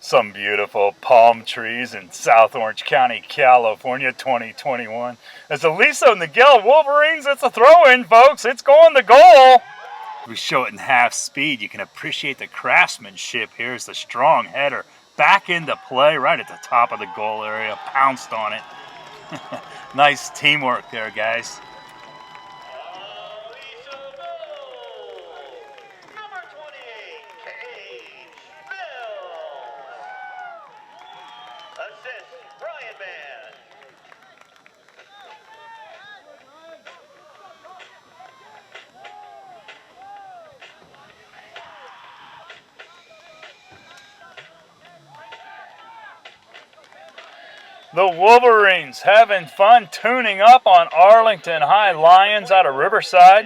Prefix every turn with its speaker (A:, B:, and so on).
A: Some beautiful palm trees in South Orange County, California, 2021. As Aliso Niguel Wolverines, it's a throw-in, folks. It's going to goal. We show it in half speed. You can appreciate the craftsmanship. Here's the strong header. Back into play right at the top of the goal area. Pounced on it. Nice teamwork there, guys.
B: Assist, Brian Man.
A: The Wolverines having fun tuning up on Arlington High Lions out of Riverside.